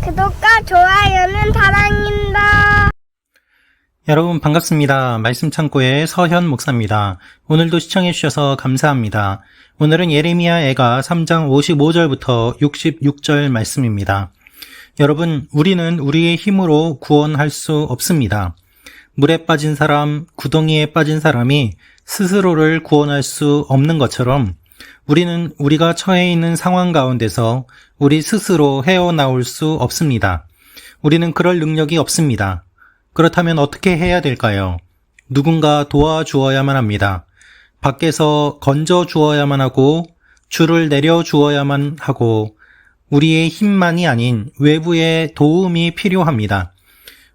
구독과 좋아요는 사랑입니다. 여러분 반갑습니다. 말씀 창고의 서현 목사입니다. 오늘도 시청해 주셔서 감사합니다. 오늘은 예레미야 애가 3장 55절부터 66절 말씀입니다. 여러분, 우리는 우리의 힘으로 구원할 수 없습니다. 물에 빠진 사람, 구덩이에 빠진 사람이 스스로를 구원할 수 없는 것처럼 우리는 우리가 처해 있는 상황 가운데서 우리 스스로 헤어나올 수 없습니다. 우리는 그럴 능력이 없습니다. 그렇다면 어떻게 해야 될까요? 누군가 도와주어야만 합니다. 밖에서 건져주어야만 하고 줄을 내려주어야만 하고 우리의 힘만이 아닌 외부의 도움이 필요합니다.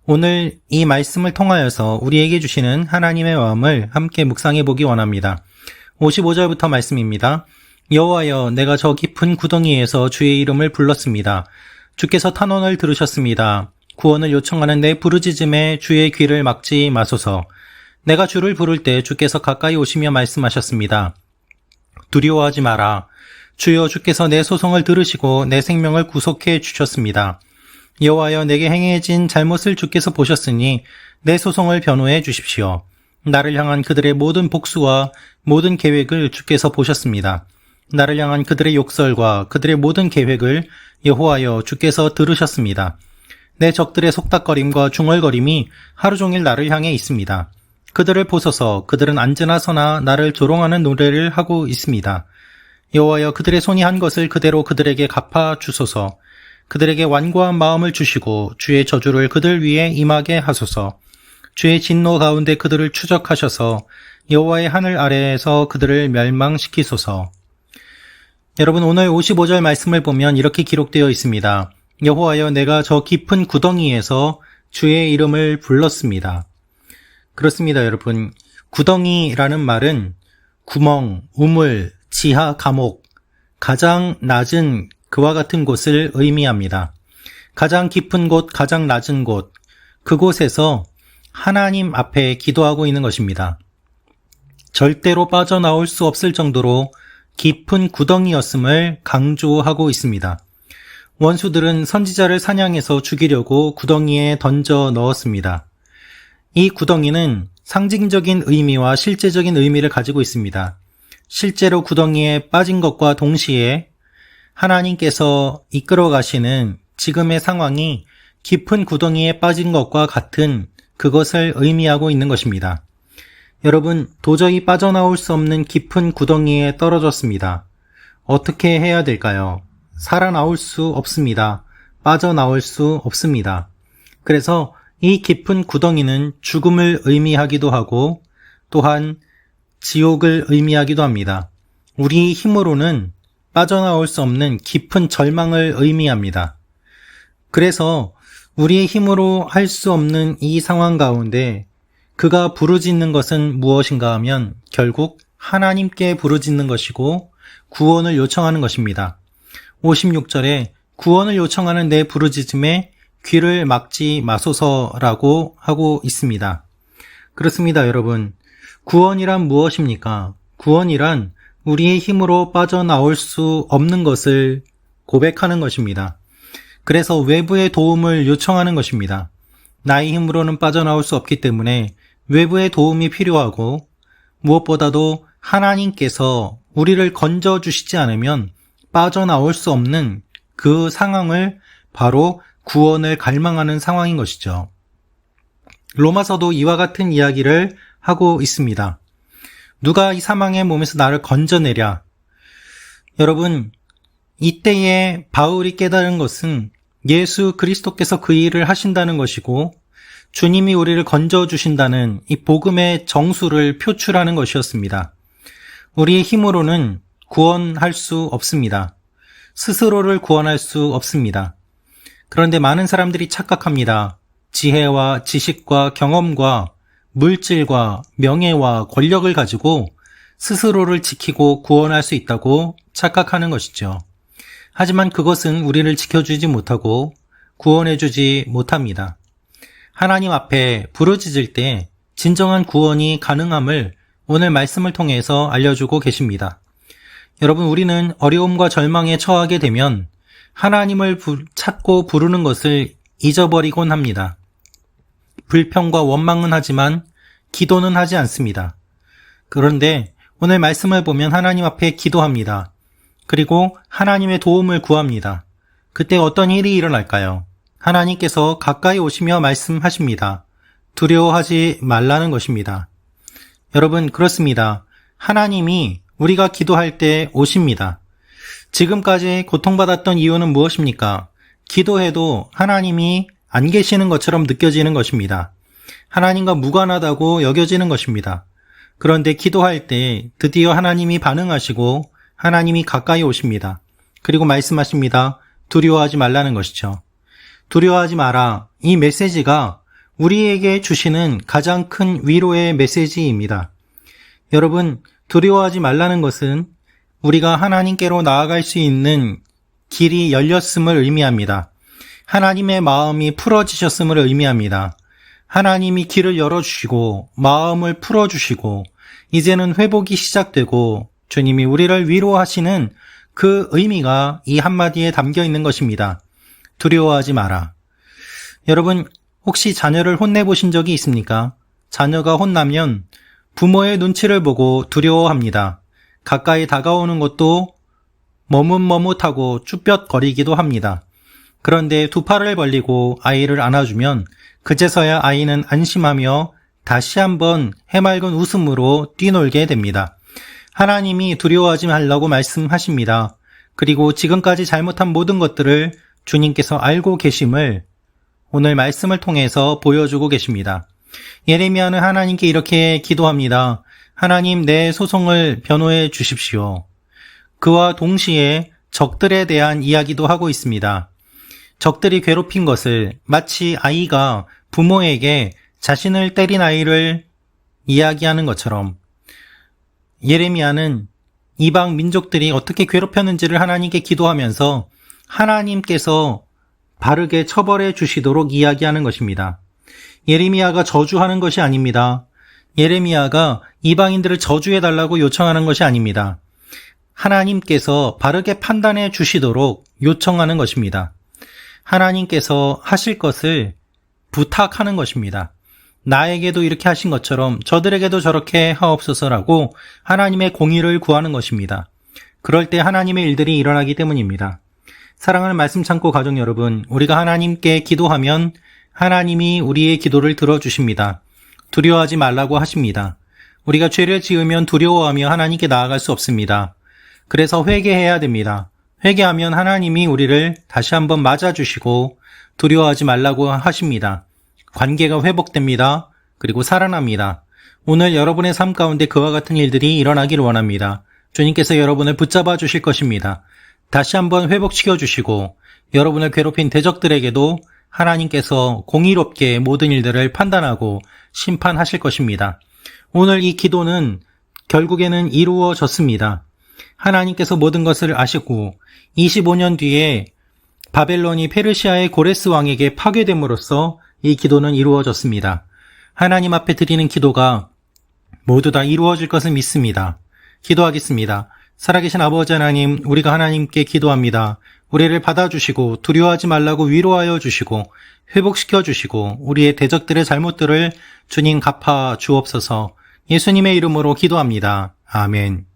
오늘 이 말씀을 통하여서 우리에게 주시는 하나님의 마음을 함께 묵상해 보기 원합니다. 55절부터 말씀입니다. 여호와여, 내가 저 깊은 구덩이에서 주의 이름을 불렀습니다. 주께서 탄원을 들으셨습니다. 구원을 요청하는 내 부르짖음에 주의 귀를 막지 마소서. 내가 주를 부를 때 주께서 가까이 오시며 말씀하셨습니다. 두려워하지 마라. 주여, 주께서 내 소송을 들으시고 내 생명을 구속해 주셨습니다. 여호와여, 내게 행해진 잘못을 주께서 보셨으니 내 소송을 변호해 주십시오. 나를 향한 그들의 모든 복수와 모든 계획을 주께서 보셨습니다. 나를 향한 그들의 욕설과 그들의 모든 계획을 여호와여, 주께서 들으셨습니다. 내 적들의 속닥거림과 중얼거림이 하루 종일 나를 향해 있습니다. 그들을 보소서. 그들은 앉으나 서나 나를 조롱하는 노래를 하고 있습니다. 여호와여, 그들의 손이 한 것을 그대로 그들에게 갚아 주소서. 그들에게 완고한 마음을 주시고 주의 저주를 그들 위에 임하게 하소서. 주의 진노 가운데 그들을 추적하셔서 여호와의 하늘 아래에서 그들을 멸망시키소서. 여러분, 오늘 55절 말씀을 보면 이렇게 기록되어 있습니다. 여호와여, 내가 저 깊은 구덩이에서 주의 이름을 불렀습니다. 그렇습니다, 여러분. 구덩이라는 말은 구멍, 우물, 지하 감옥, 가장 낮은 그와 같은 곳을 의미합니다. 가장 깊은 곳, 가장 낮은 곳, 그곳에서 하나님 앞에 기도하고 있는 것입니다. 절대로 빠져나올 수 없을 정도로 깊은 구덩이였음을 강조하고 있습니다. 원수들은 선지자를 사냥해서 죽이려고 구덩이에 던져 넣었습니다. 이 구덩이는 상징적인 의미와 실제적인 의미를 가지고 있습니다. 실제로 구덩이에 빠진 것과 동시에 하나님께서 이끌어 가시는 지금의 상황이 깊은 구덩이에 빠진 것과 같은 그것을 의미하고 있는 것입니다. 여러분, 도저히 빠져나올 수 없는 깊은 구덩이에 떨어졌습니다. 어떻게 해야 될까요? 살아나올 수 없습니다. 빠져나올 수 없습니다. 그래서 이 깊은 구덩이는 죽음을 의미하기도 하고 또한 지옥을 의미하기도 합니다. 우리 힘으로는 빠져나올 수 없는 깊은 절망을 의미합니다. 그래서 우리의 힘으로 할 수 없는 이 상황 가운데 그가 부르짖는 것은 무엇인가 하면 결국 하나님께 부르짖는 것이고 구원을 요청하는 것입니다. 56절에 구원을 요청하는 내 부르짖음에 귀를 막지 마소서라고 하고 있습니다. 그렇습니다, 여러분. 구원이란 무엇입니까? 구원이란 우리의 힘으로 빠져나올 수 없는 것을 고백하는 것입니다. 그래서 외부의 도움을 요청하는 것입니다. 나의 힘으로는 빠져나올 수 없기 때문에 외부의 도움이 필요하고 무엇보다도 하나님께서 우리를 건져주시지 않으면 빠져나올 수 없는 그 상황을 바로 구원을 갈망하는 상황인 것이죠. 로마서도 이와 같은 이야기를 하고 있습니다. 누가 이 사망의 몸에서 나를 건져내랴. 여러분, 이때에 바울이 깨달은 것은 예수 그리스도께서 그 일을 하신다는 것이고 주님이 우리를 건져주신다는 이 복음의 정수를 표출하는 것이었습니다. 우리의 힘으로는 구원할 수 없습니다. 스스로를 구원할 수 없습니다. 그런데 많은 사람들이 착각합니다. 지혜와 지식과 경험과 물질과 명예와 권력을 가지고 스스로를 지키고 구원할 수 있다고 착각하는 것이죠. 하지만 그것은 우리를 지켜주지 못하고 구원해주지 못합니다. 하나님 앞에 부르짖을 때 진정한 구원이 가능함을 오늘 말씀을 통해서 알려주고 계십니다. 여러분, 우리는 어려움과 절망에 처하게 되면 하나님을 찾고 부르는 것을 잊어버리곤 합니다. 불평과 원망은 하지만 기도는 하지 않습니다. 그런데 오늘 말씀을 보면 하나님 앞에 기도합니다. 그리고 하나님의 도움을 구합니다. 그때 어떤 일이 일어날까요? 하나님께서 가까이 오시며 말씀하십니다. 두려워하지 말라는 것입니다. 여러분, 그렇습니다. 하나님이 우리가 기도할 때 오십니다. 지금까지 고통받았던 이유는 무엇입니까? 기도해도 하나님이 안 계시는 것처럼 느껴지는 것입니다. 하나님과 무관하다고 여겨지는 것입니다. 그런데 기도할 때 드디어 하나님이 반응하시고 하나님이 가까이 오십니다. 그리고 말씀하십니다. 두려워하지 말라는 것이죠. 두려워하지 마라. 이 메시지가 우리에게 주시는 가장 큰 위로의 메시지입니다. 여러분, 두려워하지 말라는 것은 우리가 하나님께로 나아갈 수 있는 길이 열렸음을 의미합니다. 하나님의 마음이 풀어지셨음을 의미합니다. 하나님이 길을 열어주시고 마음을 풀어주시고 이제는 회복이 시작되고 주님이 우리를 위로하시는 그 의미가 이 한마디에 담겨 있는 것입니다. 두려워하지 마라. 여러분, 혹시 자녀를 혼내보신 적이 있습니까? 자녀가 혼나면 부모의 눈치를 보고 두려워합니다. 가까이 다가오는 것도 머뭇머뭇하고 쭈뼛거리기도 합니다. 그런데 두 팔을 벌리고 아이를 안아주면 그제서야 아이는 안심하며 다시 한번 해맑은 웃음으로 뛰놀게 됩니다. 하나님이 두려워하지 말라고 말씀하십니다. 그리고 지금까지 잘못한 모든 것들을 주님께서 알고 계심을 오늘 말씀을 통해서 보여주고 계십니다. 예레미야는 하나님께 이렇게 기도합니다. 하나님, 내 소송을 변호해 주십시오. 그와 동시에 적들에 대한 이야기도 하고 있습니다. 적들이 괴롭힌 것을 마치 아이가 부모에게 자신을 때린 아이를 이야기하는 것처럼 예레미야는 이방 민족들이 어떻게 괴롭혔는지를 하나님께 기도하면서 하나님께서 바르게 처벌해 주시도록 이야기하는 것입니다. 예레미야가 저주하는 것이 아닙니다. 예레미야가 이방인들을 저주해달라고 요청하는 것이 아닙니다. 하나님께서 바르게 판단해 주시도록 요청하는 것입니다. 하나님께서 하실 것을 부탁하는 것입니다. 나에게도 이렇게 하신 것처럼 저들에게도 저렇게 하옵소서라고 하나님의 공의를 구하는 것입니다. 그럴 때 하나님의 일들이 일어나기 때문입니다. 사랑하는 말씀 창고 가족 여러분, 우리가 하나님께 기도하면 하나님이 우리의 기도를 들어주십니다. 두려워하지 말라고 하십니다. 우리가 죄를 지으면 두려워하며 하나님께 나아갈 수 없습니다. 그래서 회개해야 됩니다. 회개하면 하나님이 우리를 다시 한번 맞아주시고 두려워하지 말라고 하십니다. 관계가 회복됩니다. 그리고 살아납니다. 오늘 여러분의 삶 가운데 그와 같은 일들이 일어나길 원합니다. 주님께서 여러분을 붙잡아 주실 것입니다. 다시 한번 회복시켜 주시고 여러분을 괴롭힌 대적들에게도 하나님께서 공의롭게 모든 일들을 판단하고 심판하실 것입니다. 오늘 이 기도는 결국에는 이루어졌습니다. 하나님께서 모든 것을 아시고 25년 뒤에 바벨론이 페르시아의 고레스 왕에게 파괴됨으로써 이 기도는 이루어졌습니다. 하나님 앞에 드리는 기도가 모두 다 이루어질 것을 믿습니다. 기도하겠습니다. 살아계신 아버지 하나님, 우리가 하나님께 기도합니다. 우리를 받아주시고 두려워하지 말라고 위로하여 주시고 회복시켜 주시고 우리의 대적들의 잘못들을 주님 갚아 주옵소서. 예수님의 이름으로 기도합니다. 아멘.